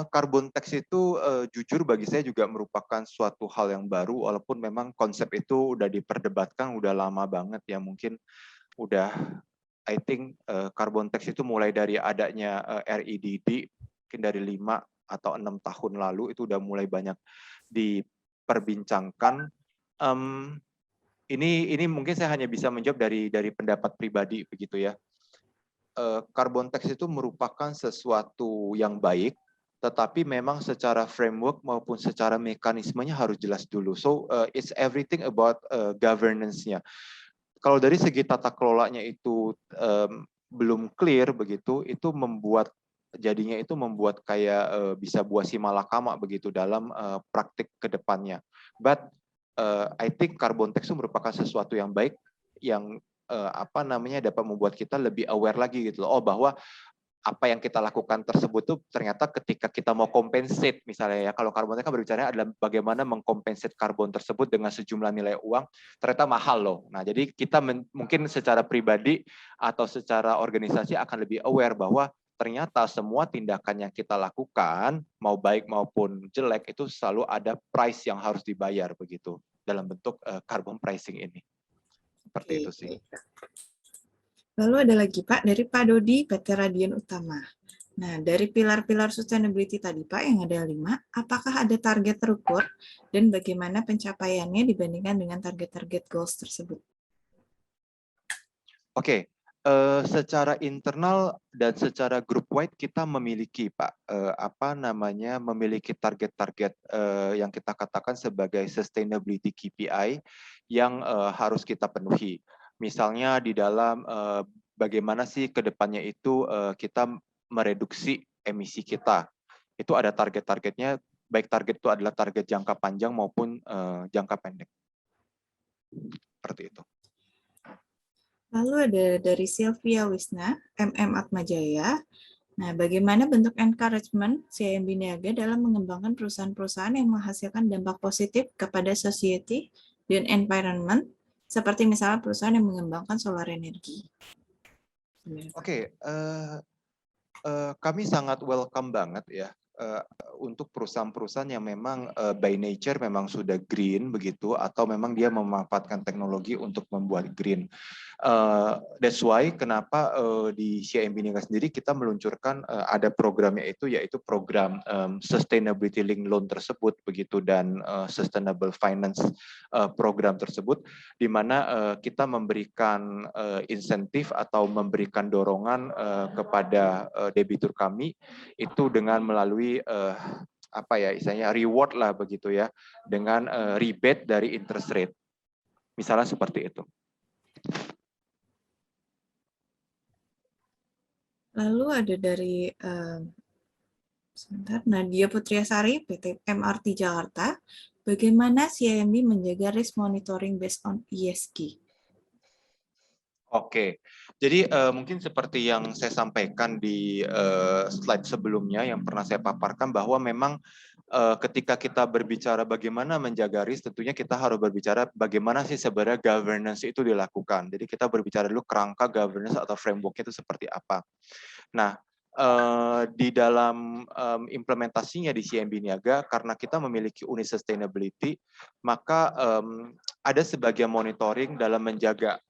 Carbon tax itu jujur bagi saya juga merupakan suatu hal yang baru, walaupun memang konsep itu udah diperdebatkan udah lama banget ya, mungkin udah I think carbon tax itu mulai dari adanya REDD mungkin dari 5 atau 6 tahun lalu itu udah mulai banyak diperbincangkan. Ini mungkin saya hanya bisa menjawab dari pendapat pribadi begitu ya. Carbon tax itu merupakan sesuatu yang baik, tetapi memang secara framework maupun secara mekanismenya harus jelas dulu. So it's everything about governance-nya. Kalau dari segi tata kelolanya itu belum clear begitu, itu membuat kayak bisa buah si malakama begitu dalam praktik kedepannya. But I think carbon tax itu merupakan sesuatu yang baik yang dapat membuat kita lebih aware lagi gitu loh. Oh, bahwa apa yang kita lakukan tersebut tuh ternyata ketika kita mau compensate misalnya ya, kalau carbon tax kan berbicara adalah bagaimana mengcompensate karbon tersebut dengan sejumlah nilai uang, ternyata mahal loh. Nah, jadi kita mungkin secara pribadi atau secara organisasi akan lebih aware bahwa ternyata semua tindakan yang kita lakukan, mau baik maupun jelek, itu selalu ada price yang harus dibayar begitu dalam bentuk carbon pricing ini. Seperti itu sih. Lalu ada lagi Pak, dari Pak Dodi, PT Radian Utama. Nah, dari pilar-pilar sustainability tadi Pak, yang ada 5, apakah ada target terukur dan bagaimana pencapaiannya dibandingkan dengan target-target goals tersebut? Oke, secara internal dan secara group wide kita memiliki Pak, memiliki target-target yang kita katakan sebagai sustainability KPI yang harus kita penuhi. Misalnya di dalam bagaimana sih ke depannya itu kita mereduksi emisi kita. Itu ada target-targetnya, baik target itu adalah target jangka panjang maupun jangka pendek. Seperti itu. Lalu ada dari Sylvia Wisna, MM Atmajaya. Nah, bagaimana bentuk encouragement CIMB Niaga dalam mengembangkan perusahaan-perusahaan yang menghasilkan dampak positif kepada society dan environment, seperti misalnya perusahaan yang mengembangkan solar energi? Oke, kami sangat welcome banget ya untuk perusahaan-perusahaan yang memang by nature memang sudah green begitu, atau memang dia memanfaatkan teknologi untuk membuat green. That's why kenapa di CIMB Niaga sendiri kita meluncurkan ada programnya yaitu program sustainability link loan tersebut begitu, dan sustainable finance program tersebut, di mana kita memberikan insentif atau memberikan dorongan kepada debitur kami itu dengan melalui istilahnya reward lah begitu ya, dengan rebate dari interest rate, misalnya seperti itu. Lalu ada dari Nadia Putriasari, PT MRT Jakarta. Bagaimana CIMB menjaga risk monitoring based on ESG? Oke, jadi mungkin seperti yang saya sampaikan di slide sebelumnya yang pernah saya paparkan, bahwa memang ketika kita berbicara bagaimana menjaga risk, tentunya kita harus berbicara bagaimana sih sebenarnya governance itu dilakukan. Jadi kita berbicara dulu kerangka governance atau framework itu seperti apa. Nah, di dalam implementasinya di CIMB Niaga, karena kita memiliki unit sustainability, maka ada sebagian monitoring dalam menjaga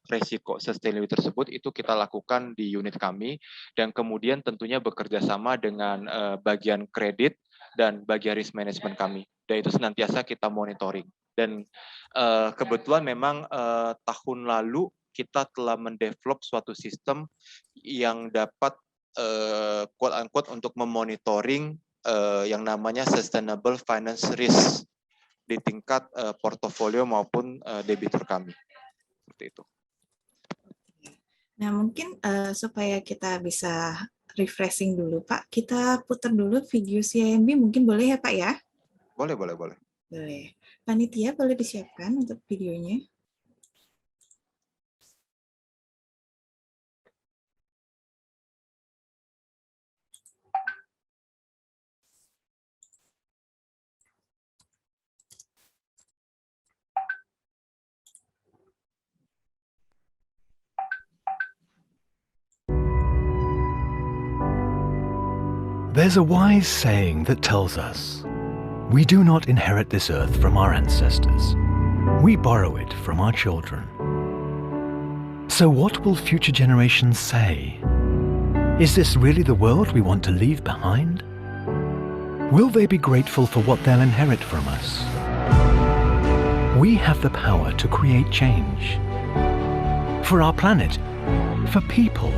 resiko sustainability tersebut, itu kita lakukan di unit kami, dan kemudian tentunya bekerja sama dengan bagian kredit dan bagian risk management kami. Dan itu senantiasa kita monitoring. Dan kebetulan memang tahun lalu kita telah mendevelop suatu sistem yang dapat quote unquote untuk memonitoring yang namanya sustainable finance risk di tingkat portofolio maupun debitur kami. Seperti itu. Nah, mungkin supaya kita bisa refreshing dulu, Pak, kita putar dulu video CIMB, mungkin boleh ya, Pak ya? Boleh. Boleh. Panitia boleh disiapkan untuk videonya. There's a wise saying that tells us, we do not inherit this earth from our ancestors. We borrow it from our children. So what will future generations say? Is this really the world we want to leave behind? Will they be grateful for what they'll inherit from us? We have the power to create change. For our planet, for people,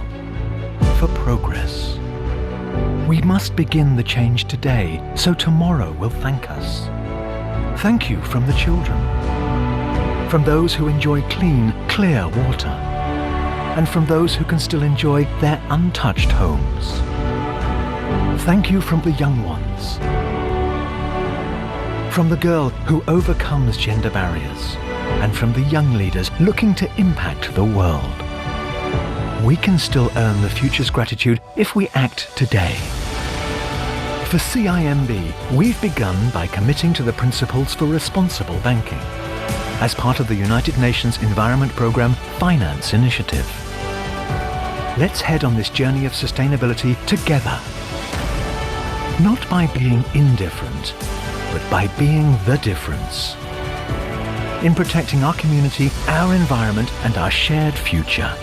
for progress. We must begin the change today, so tomorrow will thank us. Thank you from the children, from those who enjoy clean, clear water, and from those who can still enjoy their untouched homes. Thank you from the young ones, From the girl who overcomes gender barriers, and from the young leaders looking to impact the world. We can still earn the future's gratitude if we act today. For CIMB, we've begun by committing to the principles for responsible banking as part of the United Nations Environment Programme Finance Initiative. Let's head on this journey of sustainability together. Not by being indifferent, but by being the difference. In protecting our community, our environment, and our shared future.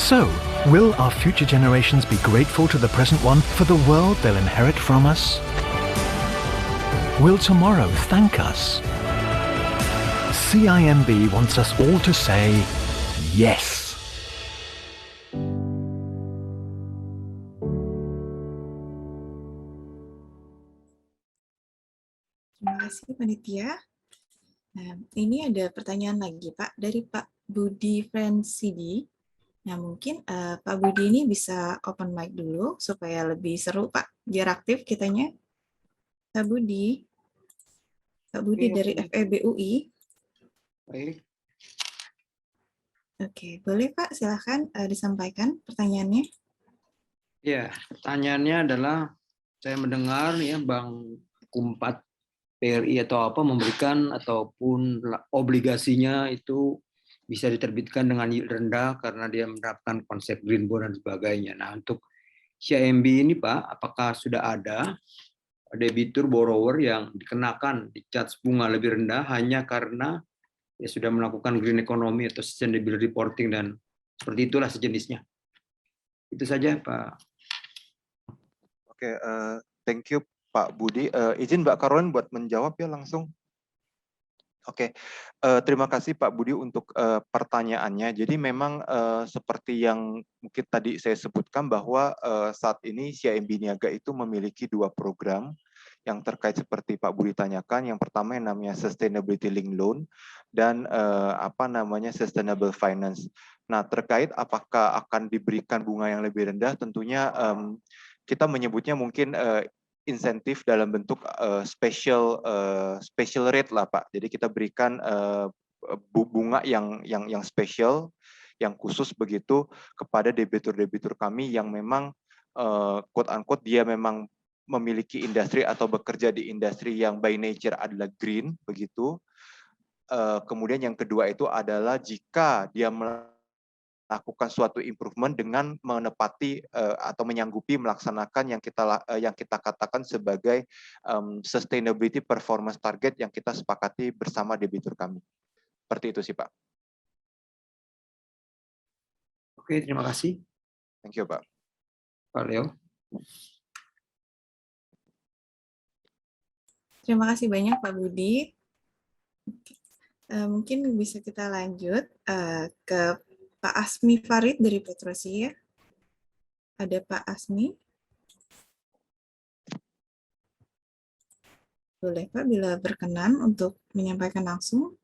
So, will our future generations be grateful to the present one for the world they'll inherit from us? Will tomorrow thank us? CIMB wants us all to say yes. Terima kasih panitia. Nah, ini ada pertanyaan lagi Pak dari Pak Budi Fransidi. Nah, mungkin Pak Budi ini bisa open mic dulu supaya lebih seru Pak, biar aktif kitanya. Pak Budi dari FEB UI. Baik. Oke, boleh Pak, silahkan disampaikan pertanyaannya. Ya, pertanyaannya adalah saya mendengar ya Bank Kumpat BRI atau apa memberikan ataupun obligasinya itu bisa diterbitkan dengan yield rendah karena dia menerapkan konsep green bond dan sebagainya. Nah, untuk CIMB ini Pak, apakah sudah ada debitur borrower yang dikenakan dicat bunga lebih rendah hanya karena ya sudah melakukan green economy atau sustainable reporting dan seperti itulah sejenisnya. Itu saja Pak. Oke, thank you Pak Budi. Izin Mbak Caroline buat menjawab ya langsung. Oke, terima kasih Pak Budi untuk pertanyaannya. Jadi memang seperti yang mungkin tadi saya sebutkan bahwa saat ini CIMB Niaga itu memiliki 2 program yang terkait seperti Pak Budi tanyakan. Yang pertama yang namanya Sustainability Linked Loan dan Sustainable Finance. Nah, terkait apakah akan diberikan bunga yang lebih rendah, tentunya kita menyebutnya mungkin insentif dalam bentuk special rate lah Pak. Jadi kita berikan bunga yang spesial, yang khusus begitu kepada debitur-debitur kami yang memang quote unquote dia memang memiliki industri atau bekerja di industri yang by nature adalah green begitu. Kemudian yang kedua itu adalah jika dia melakukan suatu improvement dengan menepati atau menyanggupi melaksanakan yang kita katakan sebagai sustainability performance target yang kita sepakati bersama debitur kami. Seperti itu sih Pak. Oke, terima kasih. Thank you Pak. Pak Leo. Terima kasih banyak Pak Budi. Mungkin bisa kita lanjut ke Pak Asmi Farid dari Petrosi ya. Ada Pak Asmi. Boleh Pak, bila berkenan untuk menyampaikan langsung.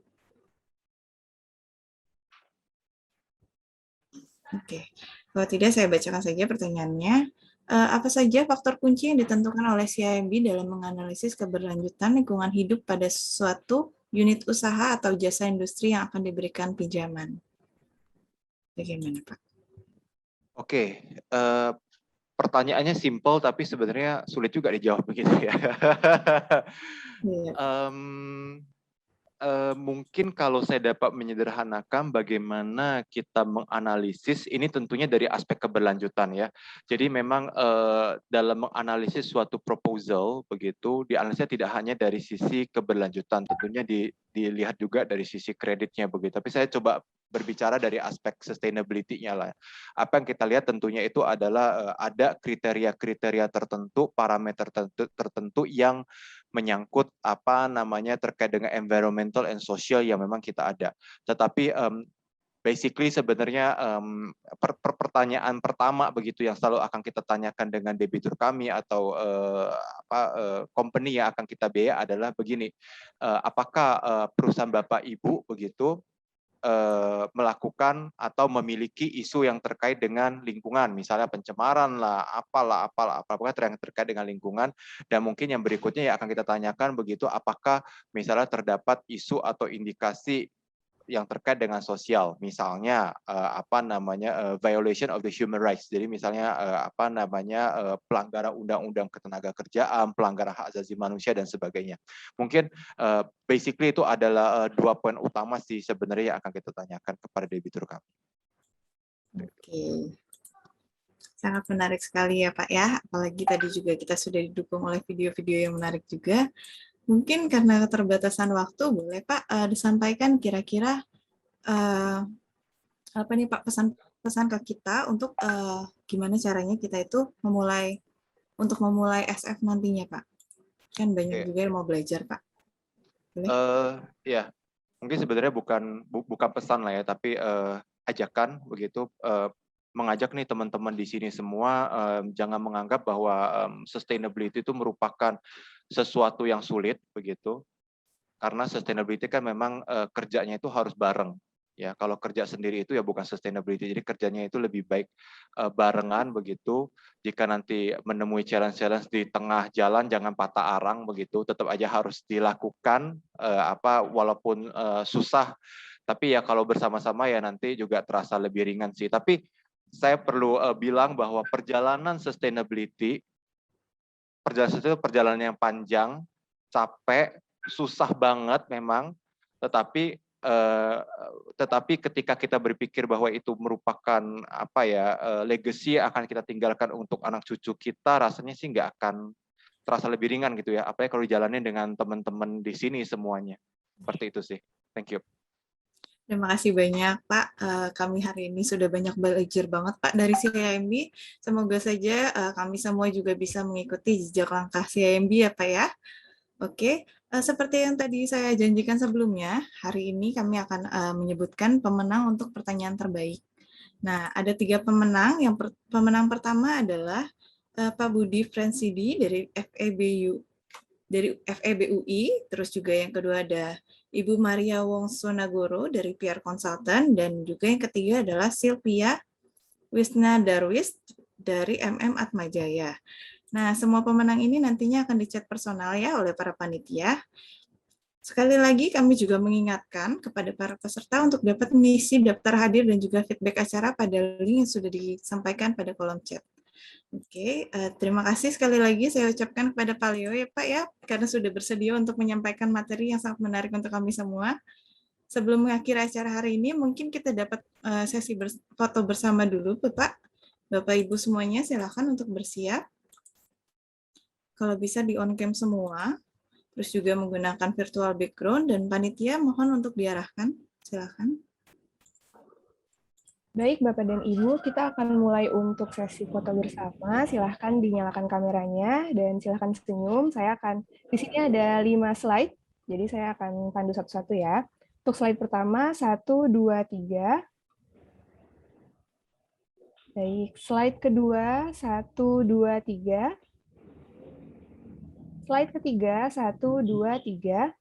Oke, kalau tidak saya bacakan saja pertanyaannya. Apa saja faktor kunci yang ditentukan oleh CIMB dalam menganalisis keberlanjutan lingkungan hidup pada suatu unit usaha atau jasa industri yang akan diberikan pinjaman? Bagaimana Pak? Oke, pertanyaannya simple tapi sebenarnya sulit juga dijawab begitu ya. Mungkin kalau saya dapat menyederhanakan bagaimana kita menganalisis ini tentunya dari aspek keberlanjutan ya. Jadi memang dalam menganalisis suatu proposal begitu dianalisis tidak hanya dari sisi keberlanjutan, tentunya dilihat juga dari sisi kreditnya begitu. Tapi saya coba berbicara dari aspek sustainability-nya lah. Apa yang kita lihat tentunya itu adalah ada kriteria-kriteria tertentu, parameter tertentu yang menyangkut terkait dengan environmental and social yang memang kita ada. Tetapi basically sebenarnya pertanyaan pertama begitu yang selalu akan kita tanyakan dengan debitur kami atau company yang akan kita biaya adalah begini, apakah perusahaan Bapak Ibu begitu melakukan atau memiliki isu yang terkait dengan lingkungan, misalnya pencemaran lah, apalah, pokoknya yang terkait dengan lingkungan. Dan mungkin yang berikutnya yang akan kita tanyakan begitu, apakah misalnya terdapat isu atau indikasi yang terkait dengan sosial, misalnya violation of the human rights. Jadi misalnya pelanggaran undang-undang ketenagakerjaan, pelanggaran hak asasi manusia dan sebagainya. Mungkin basically itu adalah 2 poin utama sih sebenarnya yang akan kita tanyakan kepada debitur kami. Oke. Sangat menarik sekali ya Pak ya. Apalagi tadi juga kita sudah didukung oleh video-video yang menarik juga. Mungkin karena keterbatasan waktu, boleh Pak disampaikan kira-kira apa nih Pak pesan-pesan ke kita untuk gimana caranya kita itu memulai SF nantinya Pak. Kan banyak juga yang mau belajar Pak. Boleh? Ya, mungkin sebenarnya bukan pesan lah ya, tapi ajakan begitu. Mengajak nih teman-teman di sini semua jangan menganggap bahwa sustainability itu merupakan sesuatu yang sulit begitu, karena sustainability kan memang kerjanya itu harus bareng ya. Kalau kerja sendiri itu ya bukan sustainability, jadi kerjanya itu lebih baik barengan begitu. Jika nanti menemui challenge-challenge di tengah jalan jangan patah arang begitu, tetap aja harus dilakukan walaupun susah, tapi ya kalau bersama-sama ya nanti juga terasa lebih ringan sih. Tapi saya perlu bilang bahwa perjalanan sustainability itu perjalanan yang panjang, capek, susah banget memang, tetapi ketika kita berpikir bahwa itu merupakan legacy yang akan kita tinggalkan untuk anak cucu kita, rasanya sih nggak akan terasa lebih ringan gitu ya, apalagi kalau dijalanin dengan teman-teman di sini semuanya. Seperti itu sih. Thank you. Terima kasih banyak Pak. Kami hari ini sudah banyak belajar banget Pak dari CIMB. Semoga saja kami semua juga bisa mengikuti jejak langkah CIMB ya Pak ya. Oke, seperti yang tadi saya janjikan sebelumnya, hari ini kami akan menyebutkan pemenang untuk pertanyaan terbaik. Nah, ada 3 pemenang. Pemenang pertama adalah Pak Budi Fransidi dari FEBUI, terus juga yang kedua ada Ibu Maria Wongsonagoro dari PR Consultant, dan juga yang ketiga adalah Sylvia Wisna Darwis dari Atmajaya. Nah, semua pemenang ini nantinya akan dicat personal ya oleh para panitia. Sekali lagi kami juga mengingatkan kepada para peserta untuk dapat mengisi daftar hadir dan juga feedback acara pada link yang sudah disampaikan pada kolom chat. Oke, terima kasih sekali lagi saya ucapkan kepada Pak Leo ya Pak ya, karena sudah bersedia untuk menyampaikan materi yang sangat menarik untuk kami semua. Sebelum mengakhiri acara hari ini, mungkin kita dapat sesi foto bersama dulu Bapak. Bapak Ibu semuanya silakan untuk bersiap. Kalau bisa di on cam semua, terus juga menggunakan virtual background, dan panitia mohon untuk diarahkan. Silakan. Baik, Bapak dan Ibu, kita akan mulai untuk sesi foto bersama. Silahkan dinyalakan kameranya dan silahkan senyum. Di sini ada 5 slide, jadi saya akan pandu satu-satu ya. Untuk slide pertama, 1, 2, 3. Baik, slide kedua, 1, 2, 3. Slide ketiga, 1, 2, 3.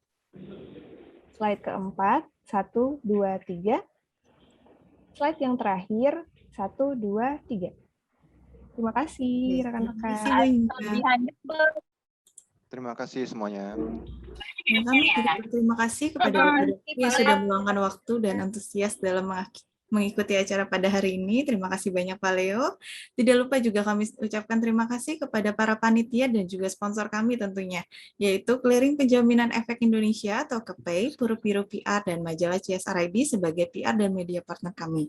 Slide keempat, 1, 2, 3. Slide yang terakhir, 1, 2, 3. Terima kasih, rekan-rekan. Terima kasih semuanya. Dan kami juga berterima kasih kepada Bapak yang sudah meluangkan waktu dan antusias dalam mengikuti acara pada hari ini. Terima kasih banyak Pak Leo. Tidak lupa juga kami ucapkan terima kasih kepada para panitia dan juga sponsor kami tentunya, yaitu Clearing Penjaminan Efek Indonesia atau KPI, Puru Biru PR, dan majalah CSRIB sebagai PR dan media partner kami.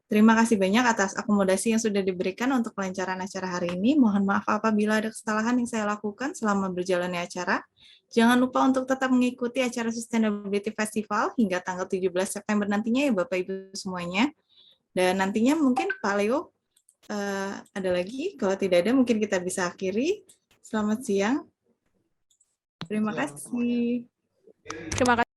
Terima kasih banyak atas akomodasi yang sudah diberikan untuk kelancaran acara hari ini. Mohon maaf apabila ada kesalahan yang saya lakukan selama berjalannya acara. Jangan lupa untuk tetap mengikuti acara Sustainability Festival hingga tanggal 17 September nantinya ya Bapak Ibu semuanya. Dan nantinya mungkin Pak Leo ada lagi, kalau tidak ada mungkin kita bisa akhiri. Selamat siang. Terima kasih. Terima kasih.